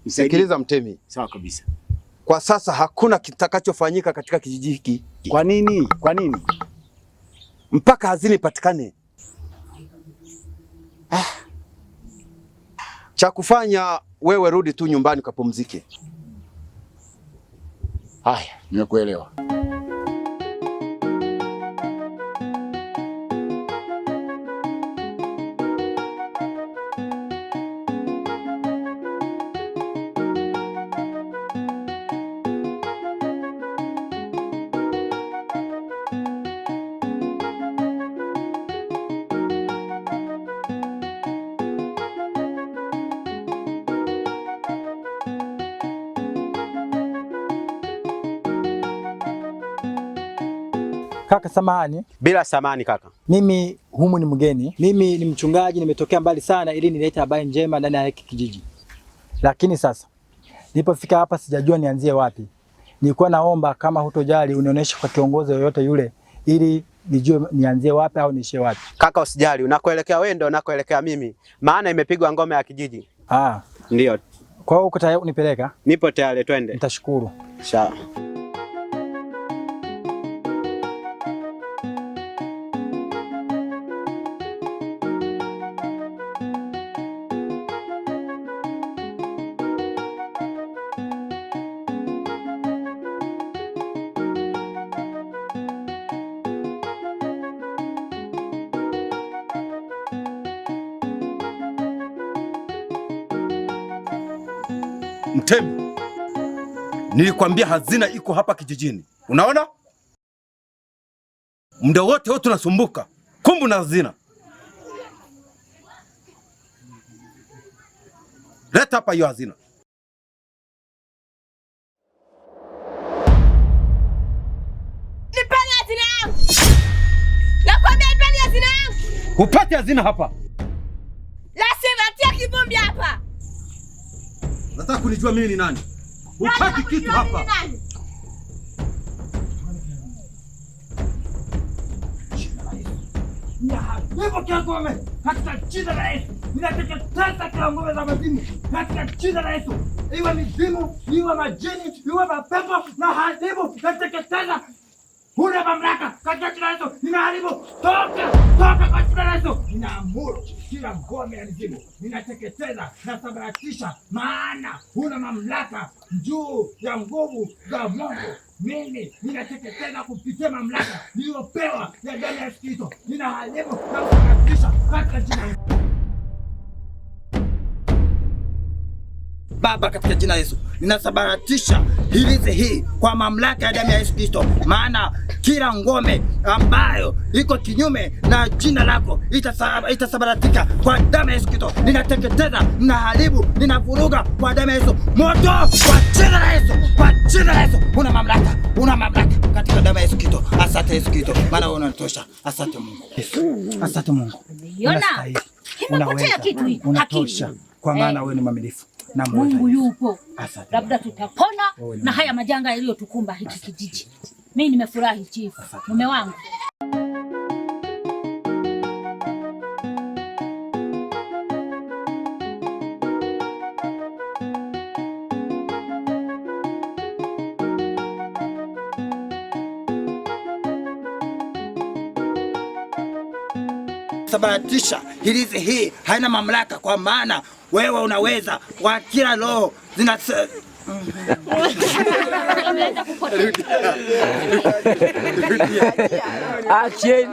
Sikiliza Mtemi. Sawa kabisa. Kwa sasa hakuna kitakachofanyika katika kijiji hiki. Kwa nini? Kwa nini? Mpaka hazina ipatikane. Cha kufanya wewe rudi tu nyumbani ukapumzike. Haya, nimekuelewa. Kaka samahani. Bila samahani kaka. Mimi humu ni mgeni. Mimi ni mchungaji, nimetokea mbali sana ili nilete habari njema ndani ya hiki kijiji. Lakini sasa nilipofika hapa sijajua nianzie wapi. Nilikuwa naomba kama hutojali unionyeshe kwa kiongozi yoyote yule ili nijue nianzie wapi au niishie wapi. Kaka usijali, unakoelekea wewe ndio unakoelekea mimi. Maana imepigwa ngome ya kijiji. Ndio. Kwa hiyo uko tayari unipeleka? Nipo tayari, twende. Nitashukuru. Sawa. Mtemi, nilikwambia hazina iko hapa kijijini. Unaona? Muda wote tunasumbuka. Kumbe na hazina. Leta hapa hiyo hazina. Nipeni hazina yangu. Nakwambia nipeni hazina yangu. Hupati hazina hapa. La sivyo tia kivumbi hapa. Nataka kunijua mimi ni nani? Hupati kitu hapa. Hivyo kila ngome katika jina la Yesu ninateketeza kila ngome za mazimu katika jina la Yesu, iwe mizimu, iwe majini, iwe mapepo na haribu, nateketeza. Huna mamlaka katika jina la Yesu, ninaharibu. Toka kwa jina la Yesu. Ninaamuru kila ngome ya mizimu, ninateketeza na sabaratisha, maana huna mamlaka juu ya nguvu za Mungu. Mimi ninateketeza kupitia mamlaka niliyopewa ya damu ya Yesu Kristo. Ninaharibu na kusabaratisha katika jina la Yesu. Baba, katika jina la Yesu ninasabaratisha hirizi hii kwa mamlaka ya damu ya Yesu Kristo, maana kila ngome ambayo iko kinyume na jina lako itasabaratika kwa damu ya Yesu Kristo. Ninateketeza, ninaharibu, ninavuruga kwa damu ya Yesu. Moto kwa jina la Yesu, kwa jina la Yesu. Una mamlaka katika damu ya Yesu Kristo. Asante Yesu Kristo, maana wewe unatosha. Asante Mungu. Asante Mungu. Unaweza kitu hiki. Unatosha kwa maana wewe ni mwaminifu. Na Mungu yupo. Labda tutapona na haya majanga yaliyotukumba hiki kijiji. Mimi nimefurahi chifu. Mume wangu. Sabaratisha hirizi hii haina mamlaka, kwa maana wewe unaweza kwa kila roho zina Action.